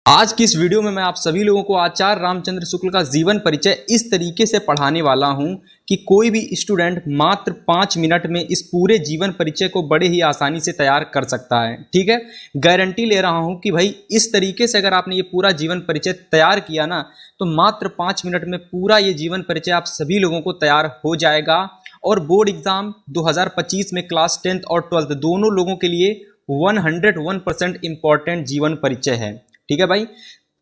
आज की इस वीडियो में मैं आप सभी लोगों को आचार्य रामचंद्र शुक्ल का जीवन परिचय इस तरीके से पढ़ाने वाला हूं कि कोई भी स्टूडेंट मात्र 5 मिनट में इस पूरे जीवन परिचय को बड़े ही आसानी से तैयार कर सकता है। ठीक है, गारंटी ले रहा हूं कि भाई इस तरीके से अगर आपने ये पूरा जीवन परिचय तैयार किया ना तो मात्र 5 मिनट में पूरा ये जीवन परिचय आप सभी लोगों को तैयार हो जाएगा। और बोर्ड एग्जाम 2025 में क्लास 10th और 12th दोनों लोगों के लिए 101% इंपॉर्टेंट जीवन परिचय है। ठीक है भाई,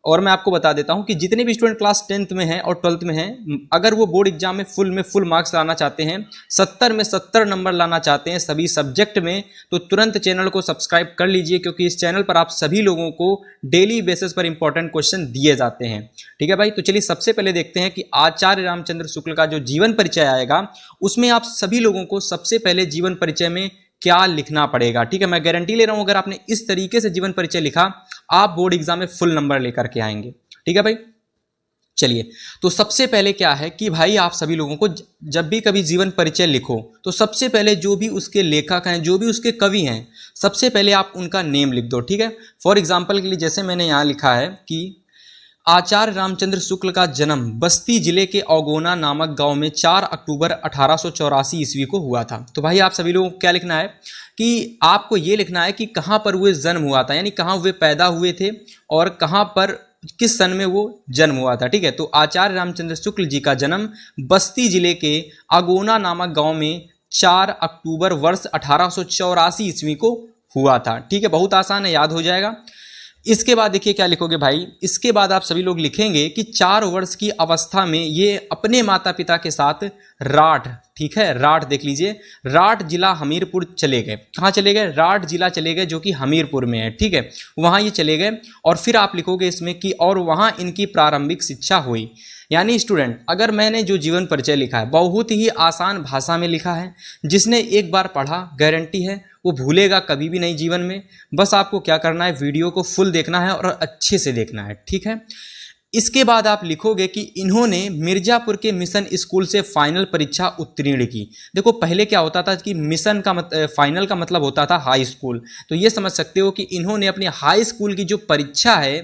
और मैं आपको बता देता हूं कि जितने भी स्टूडेंट क्लास 10th में हैं और 12th में हैं, अगर वो बोर्ड एग्जाम में फुल मार्क्स लाना चाहते हैं, 70 में 70 नंबर लाना चाहते हैं सभी सब्जेक्ट में, तो तुरंत चैनल को सब्सक्राइब कर लीजिए, क्योंकि इस चैनल पर आप सभी लोगों को डेली बेसिस पर इंपॉर्टेंट क्वेश्चन दिए जाते हैं। ठीक है भाई, तो चलिए सबसे पहले देखते हैं कि आचार्य रामचंद्र शुक्ल का जो जीवन परिचय आएगा उसमें आप सभी लोगों को सबसे पहले जीवन परिचय में क्या लिखना पड़ेगा। ठीक है, मैं गारंटी ले रहा हूं अगर आपने इस तरीके से जीवन परिचय लिखा आप बोर्ड एग्जाम में फुल नंबर लेकर के आएंगे। ठीक है भाई, चलिए तो सबसे पहले क्या है कि भाई आप सभी लोगों को जब भी कभी जीवन परिचय लिखो तो सबसे पहले जो भी उसके लेखक हैं, जो भी उसके कवि हैं, सबसे पहले आप उनका नेम लिख दो। ठीक है, फॉर एग्जाम्पल के लिए जैसे मैंने यहाँ लिखा है कि आचार्य रामचंद्र शुक्ल का जन्म बस्ती जिले के औगोना नामक गांव में 4 अक्टूबर 1884 ईस्वी को हुआ था। तो भाई आप सभी लोगों को क्या लिखना है कि आपको ये लिखना है कि कहाँ पर वो जन्म हुआ था, यानी कहाँ वे पैदा हुए थे और कहाँ पर किस सन में वो जन्म हुआ था। ठीक है, तो आचार्य रामचंद्र शुक्ल जी का जन्म बस्ती जिले के अगोना नामक गांव में 4 अक्टूबर वर्ष 1884 ईस्वी को हुआ था। ठीक है, बहुत आसान है, याद हो जाएगा। इसके बाद देखिए क्या लिखोगे भाई, इसके बाद आप सभी लोग लिखेंगे कि 4 वर्ष की अवस्था में ये अपने माता पिता के साथ राठ, ठीक है, राठ देख लीजिए, राठ जिला हमीरपुर चले गए। कहाँ चले गए? राठ जिला चले गए, जो कि हमीरपुर में है। ठीक है, वहाँ ये चले गए और फिर आप लिखोगे इसमें कि और वहाँ इनकी प्रारंभिक शिक्षा हुई। यानी स्टूडेंट, अगर मैंने जो जीवन परिचय लिखा है बहुत ही आसान भाषा में लिखा है, जिसने एक बार पढ़ा गारंटी है वो भूलेगा कभी भी नहीं जीवन में। बस आपको क्या करना है, वीडियो को फुल देखना है और अच्छे से देखना है। ठीक है, इसके बाद आप लिखोगे कि इन्होंने मिर्जापुर के मिशन स्कूल से फाइनल परीक्षा उत्तीर्ण की। देखो पहले क्या होता था कि मिशन का फाइनल का मतलब होता था हाई स्कूल, तो ये समझ सकते हो कि इन्होंने अपनी हाई स्कूल की जो परीक्षा है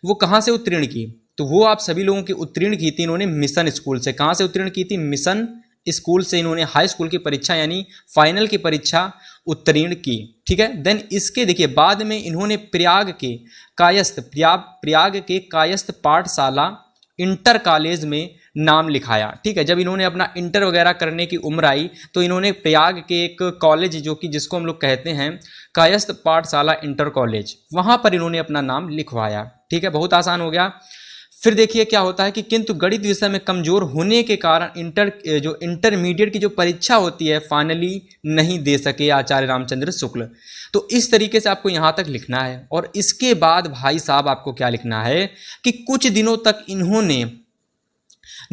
वो कहाँ से उत्तीर्ण की, तो वो आप सभी लोगों की उत्तीर्ण की थी इन्होंने मिशन स्कूल से। कहाँ से उत्तीर्ण की थी? मिशन स्कूल से इन्होंने हाई स्कूल की परीक्षा यानी फाइनल की परीक्षा उत्तीर्ण की। ठीक है, देन इसके देखिए बाद में इन्होंने प्रयाग के कायस्थ पाठशाला इंटर कॉलेज में नाम लिखाया। ठीक है, जब इन्होंने अपना इंटर वगैरह करने की उम्र आई तो इन्होंने प्रयाग के एक कॉलेज जो कि जिसको हम लोग कहते हैं कायस्थ पाठशाला इंटर कॉलेज, वहाँ पर इन्होंने अपना नाम लिखवाया। ठीक है, बहुत आसान हो गया। फिर देखिए क्या होता है कि किंतु गणित विषय में कमजोर होने के कारण इंटरमीडिएट की जो परीक्षा होती है फाइनली नहीं दे सके आचार्य रामचंद्र शुक्ल। तो इस तरीके से आपको यहाँ तक लिखना है। और इसके बाद भाई साहब आपको क्या लिखना है कि कुछ दिनों तक इन्होंने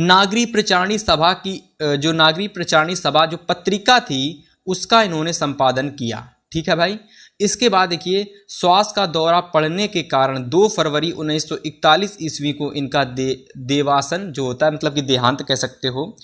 नागरिक प्रचारणी सभा की नागरिक प्रचारणी सभा जो पत्रिका थी उसका इन्होंने संपादन किया। ठीक है भाई, इसके बाद देखिए श्वास का दौरा पड़ने के कारण 2 फरवरी 1941 ईस्वी को इनका देवासन जो होता है, मतलब कि देहांत कह सकते हो,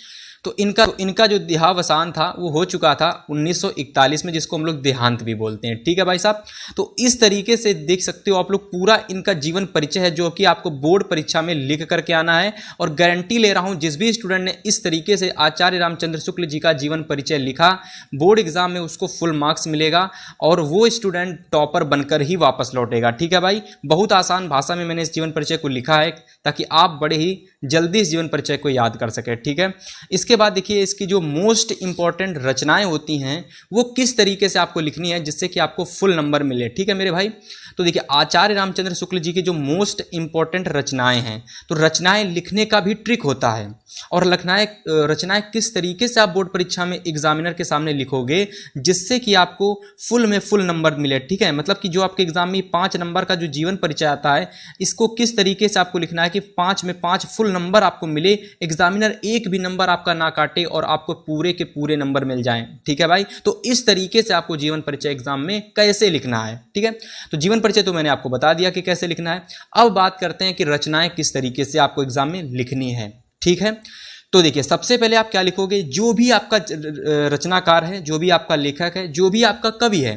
तो इनका जो देहावसान था वो हो चुका था 1941 में, जिसको हम लोग देहांत भी बोलते हैं। ठीक है भाई साहब, तो इस तरीके से देख सकते हो आप लोग पूरा इनका जीवन परिचय है जो कि आपको बोर्ड परीक्षा में लिख करके आना है। और गारंटी ले रहा हूं जिस भी स्टूडेंट ने इस तरीके से आचार्य रामचंद्र शुक्ल जी का जीवन परिचय लिखा बोर्ड एग्जाम में उसको फुल मार्क्स मिलेगा और वो स्टूडेंट टॉपर बनकर ही वापस लौटेगा। ठीक है भाई, बहुत आसान भाषा में मैंने इस जीवन परिचय को लिखा है ताकि आप बड़े ही जल्दी इस जीवन परिचय को याद कर सके। ठीक है, इसके बाद देखिए इसकी जो मोस्ट इंपॉर्टेंट रचनाएं होती हैं वो किस तरीके से आपको लिखनी है जिससे कि आपको फुल नंबर मिले। ठीक है मेरे भाई, तो देखिए आचार्य रामचंद्र शुक्ल जी की जो मोस्ट इंपॉर्टेंट रचनाएं हैं, तो रचनाएं लिखने का भी ट्रिक होता है। और रचनाएं किस तरीके से आप बोर्ड परीक्षा में एग्जामिनर के सामने लिखोगे जिससे कि आपको फुल में फुल नंबर मिले। ठीक है, मतलब कि जो आपके एग्जाम में 5 नंबर का जो जीवन परिचय आता है इसको किस तरीके से आपको लिखना है कि 5 में 5 फुल नंबर आपको मिले, एग्जामिनर एक भी नंबर आपका ना काटे और आपको पूरे के पूरे नंबर मिल जाएं। ठीक है भाई, तो इस तरीके से आपको जीवन परिचय एग्जाम में कैसे लिखना है। ठीक है, तो जीवन परिचय तो मैंने आपको बता दिया कि कैसे लिखना है। अब बात करते हैं कि रचनाएं किस तरीके से आपको एग्जाम में लिखनी है। ठीक है, तो देखिए सबसे पहले आप क्या लिखोगे, जो भी आपका रचनाकार है, जो भी आपका लेखक है, जो भी आपका कवि है,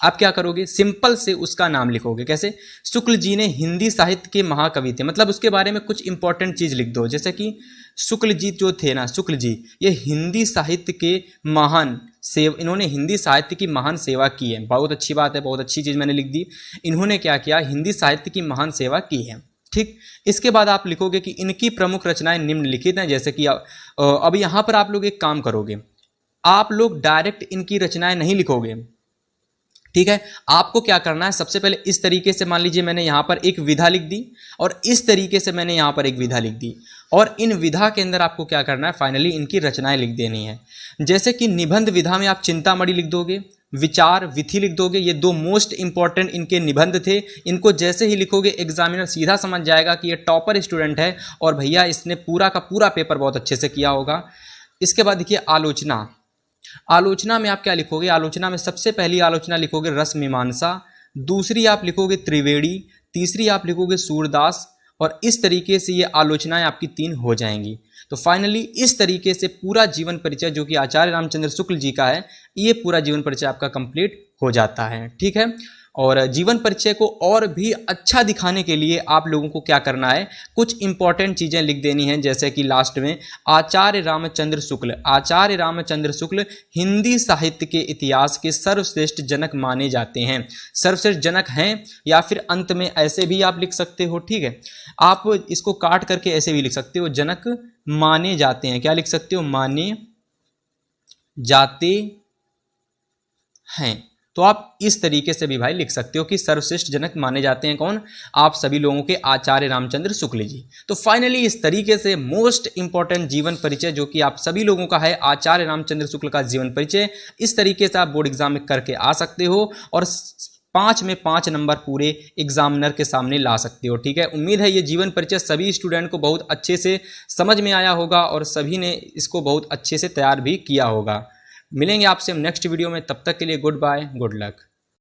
आप क्या करोगे, सिंपल से उसका नाम लिखोगे। कैसे? शुक्ल जी ने हिंदी साहित्य के महाकवि थे, मतलब उसके बारे में कुछ इंपॉर्टेंट चीज लिख दो, जैसे कि शुक्ल जी जो थे ना, शुक्ल जी ये हिंदी साहित्य के महान इन्होंने हिंदी साहित्य की महान सेवा की है। बहुत अच्छी बात है, बहुत अच्छी चीज मैंने लिख दी। इन्होंने क्या किया, हिंदी साहित्य की महान सेवा की है। ठीक, इसके बाद आप लिखोगे कि इनकी प्रमुख रचनाएं निम्नलिखित हैं, जैसे कि अब यहां पर आप लोग एक काम करोगे, आप लोग डायरेक्ट इनकी रचनाएं नहीं लिखोगे। ठीक है, आपको क्या करना है, सबसे पहले इस तरीके से मान लीजिए मैंने यहां पर एक विधा लिख दी और इस तरीके से मैंने यहां पर एक विधा लिख दी, और इन विधा के अंदर आपको क्या करना है, फाइनली इनकी रचनाएं लिख देनी है। जैसे कि निबंध विधा में आप चिंतामणि लिख दोगे, विचार विथि लिख दोगे। ये दो मोस्ट इंपॉर्टेंट इनके निबंध थे। इनको जैसे ही लिखोगे एग्जामिनर सीधा समझ जाएगा कि ये टॉपर स्टूडेंट है और भैया इसने पूरा का पूरा पेपर बहुत अच्छे से किया होगा। इसके बाद देखिए आलोचना। आलोचना में आप क्या लिखोगे, आलोचना में सबसे पहली आलोचना लिखोगे रस मीमांसा, दूसरी आप लिखोगे त्रिवेणी, तीसरी आप लिखोगे सूरदास, और इस तरीके से ये आलोचनाएं आपकी 3 हो जाएंगी। तो फाइनली इस तरीके से पूरा जीवन परिचय जो कि आचार्य रामचंद्र शुक्ल जी का है, ये पूरा जीवन परिचय आपका कंप्लीट हो जाता है। ठीक है, और जीवन परिचय को और भी अच्छा दिखाने के लिए आप लोगों को क्या करना है, कुछ इंपॉर्टेंट चीजें लिख देनी है, जैसे कि लास्ट में आचार्य रामचंद्र शुक्ल, आचार्य रामचंद्र शुक्ल हिंदी साहित्य के इतिहास के सर्वश्रेष्ठ जनक माने जाते हैं। सर्वश्रेष्ठ जनक हैं, या फिर अंत में ऐसे भी आप लिख सकते हो। ठीक है, आप इसको काट करके ऐसे भी लिख सकते हो, जनक माने जाते हैं। क्या लिख सकते हो, माने जाते हैं। तो आप इस तरीके से भी भाई लिख सकते हो कि सर्वश्रेष्ठ जनक माने जाते हैं कौन, आप सभी लोगों के आचार्य रामचंद्र शुक्ल जी। तो फाइनली इस तरीके से मोस्ट इंपॉर्टेंट जीवन परिचय जो कि आप सभी लोगों का है, आचार्य रामचंद्र शुक्ल का जीवन परिचय, इस तरीके से आप बोर्ड एग्जाम में करके आ सकते हो और 5 में 5 नंबर पूरे एग्जामिनर के सामने ला सकते हो। ठीक है, उम्मीद है ये जीवन परिचय सभी स्टूडेंट को बहुत अच्छे से समझ में आया होगा और सभी ने इसको बहुत अच्छे से तैयार भी किया होगा। मिलेंगे आपसे हम नेक्स्ट वीडियो में, तब तक के लिए गुड बाय, गुड लक।